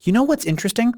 You know what's interesting?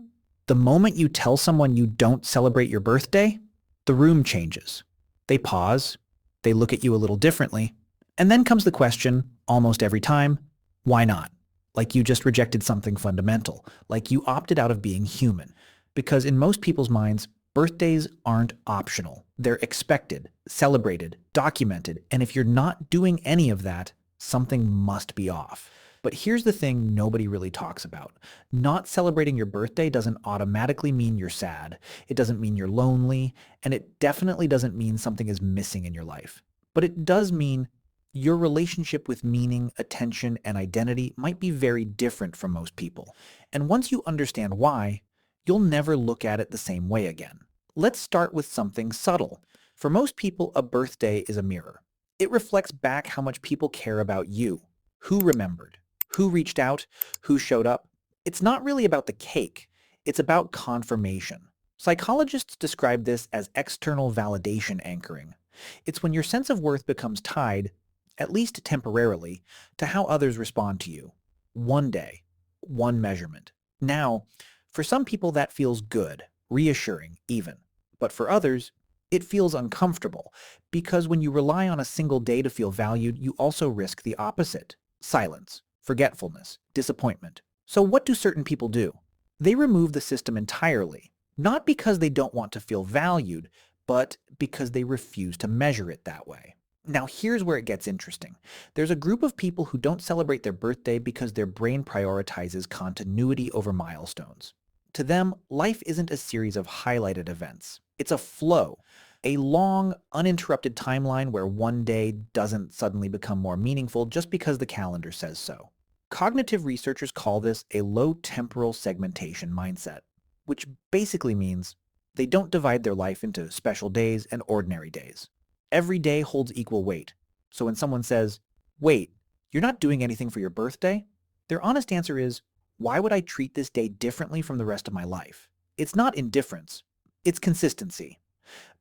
The moment you tell someone you don't celebrate your birthday, the room changes. They pause, they look at you a little differently, and then comes the question, almost every time, why not? Like you just rejected something fundamental, like you opted out of being human. Because in most people's minds, birthdays aren't optional. They're expected, celebrated, documented, and if you're not doing any of that, something must be off. But here's the thing nobody really talks about. Not celebrating your birthday doesn't automatically mean you're sad. It doesn't mean you're lonely, and it definitely doesn't mean something is missing in your life. But it does mean your relationship with meaning, attention, and identity might be very different from most people. And once you understand why, you'll never look at it the same way again. Let's start with something subtle. For most people, a birthday is a mirror. It reflects back how much people care about you, who remembered, who reached out, who showed up. It's not really about the cake. It's about confirmation. Psychologists describe this as external validation anchoring. It's when your sense of worth becomes tied, at least temporarily, to how others respond to you. One day, one measurement. Now, for some people that feels good, reassuring even. But for others, it feels uncomfortable, because when you rely on a single day to feel valued, you also risk the opposite. Silence, forgetfulness, disappointment. So what do certain people do? They remove the system entirely, not because they don't want to feel valued, but because they refuse to measure it that way. Now here's where it gets interesting. There's a group of people who don't celebrate their birthday because their brain prioritizes continuity over milestones. To them, life isn't a series of highlighted events. It's a flow, a long, uninterrupted timeline where one day doesn't suddenly become more meaningful just because the calendar says so. Cognitive researchers call this a low temporal segmentation mindset, which basically means they don't divide their life into special days and ordinary days. Every day holds equal weight. So when someone says, wait, you're not doing anything for your birthday? Their honest answer is, why would I treat this day differently from the rest of my life? It's not indifference. It's consistency.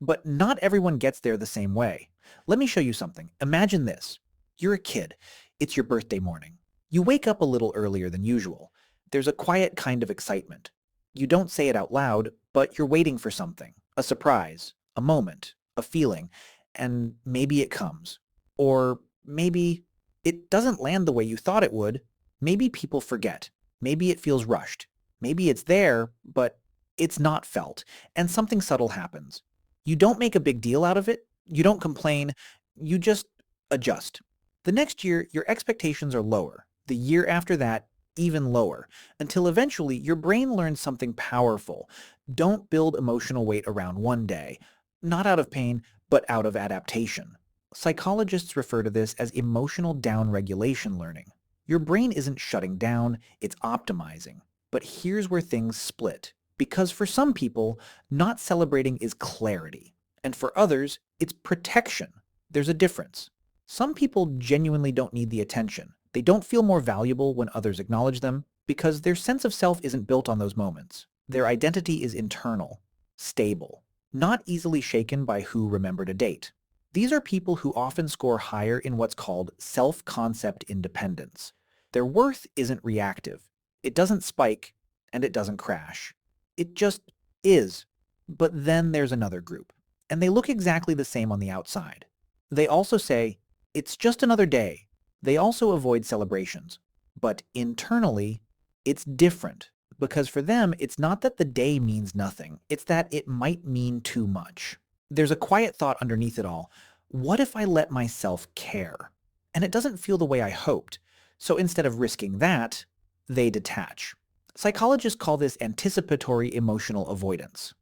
But not everyone gets there the same way. Let me show you something. Imagine this. You're a kid. It's your birthday morning. You wake up a little earlier than usual. There's a quiet kind of excitement. You don't say it out loud, but you're waiting for something. A surprise, a moment, a feeling, and maybe it comes. Or maybe it doesn't land the way you thought it would. Maybe people forget. Maybe it feels rushed. Maybe it's there, but it's not felt, and something subtle happens. You don't make a big deal out of it. You don't complain. You just adjust. The next year, your expectations are lower. The year after that, even lower, until eventually your brain learns something powerful. Don't build emotional weight around one day, not out of pain, but out of adaptation. Psychologists refer to this as emotional downregulation learning. Your brain isn't shutting down, it's optimizing. But here's where things split. Because for some people, not celebrating is clarity, and for others, it's protection. There's a difference. Some people genuinely don't need the attention. They don't feel more valuable when others acknowledge them because their sense of self isn't built on those moments. Their identity is internal, stable, not easily shaken by who remembered a date. These are people who often score higher in what's called self-concept independence. Their worth isn't reactive. It doesn't spike, and it doesn't crash. It just is. But then there's another group, and they look exactly the same on the outside. They also say, it's just another day. They also avoid celebrations. But internally, it's different, because for them, it's not that the day means nothing. It's that it might mean too much. There's a quiet thought underneath it all. What if I let myself care? And it doesn't feel the way I hoped. So instead of risking that, they detach. Psychologists call this anticipatory emotional avoidance.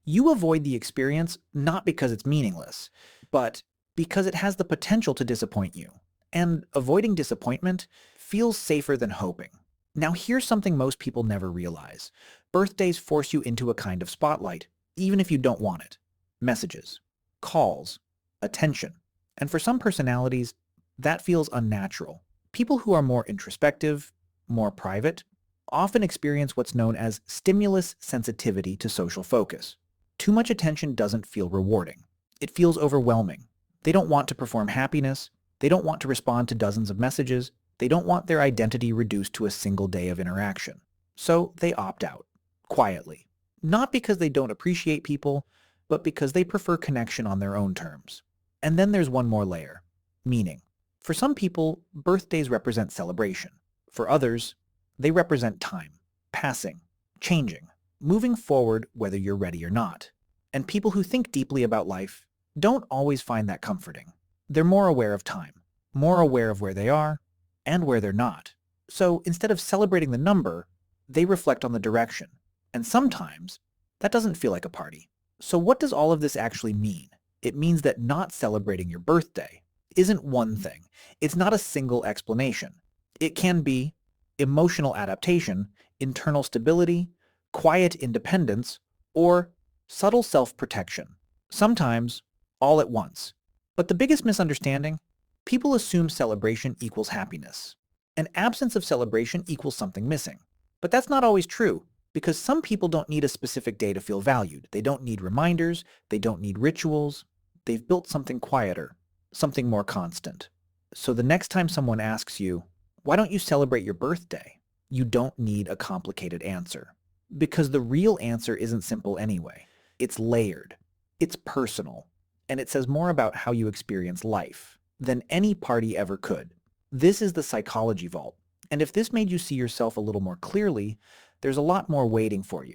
You avoid the experience not because it's meaningless, but because it has the potential to disappoint you. And avoiding disappointment feels safer than hoping. Now here's something most people never realize. Birthdays force you into a kind of spotlight, even if you don't want it. Messages, calls, attention. And for some personalities, that feels unnatural. People who are more introspective, more private, often experience what's known as stimulus sensitivity to social focus. Too much attention doesn't feel rewarding. It feels overwhelming. They don't want to perform happiness. They don't want to respond to dozens of messages. They don't want their identity reduced to a single day of interaction. So they opt out, quietly. Not because they don't appreciate people, but because they prefer connection on their own terms. And then there's one more layer, meaning. For some people, birthdays represent celebration. For others, they represent time, passing, changing, moving forward whether you're ready or not. And people who think deeply about life don't always find that comforting. They're more aware of time, more aware of where they are and where they're not. So instead of celebrating the number, they reflect on the direction. And sometimes that doesn't feel like a party. So what does all of this actually mean? It means that not celebrating your birthday isn't one thing. It's not a single explanation. It can be emotional adaptation, internal stability, quiet independence, or subtle self-protection. Sometimes all at once. But the biggest misunderstanding? People assume celebration equals happiness. An absence of celebration equals something missing. But that's not always true, because some people don't need a specific day to feel valued. They don't need reminders, they don't need rituals. They've built something quieter, something more constant. So the next time someone asks you, why don't you celebrate your birthday? You don't need a complicated answer. Because the real answer isn't simple anyway. It's layered, it's personal, and it says more about how you experience life than any party ever could. This is the Psychology Vault, and if this made you see yourself a little more clearly, there's a lot more waiting for you.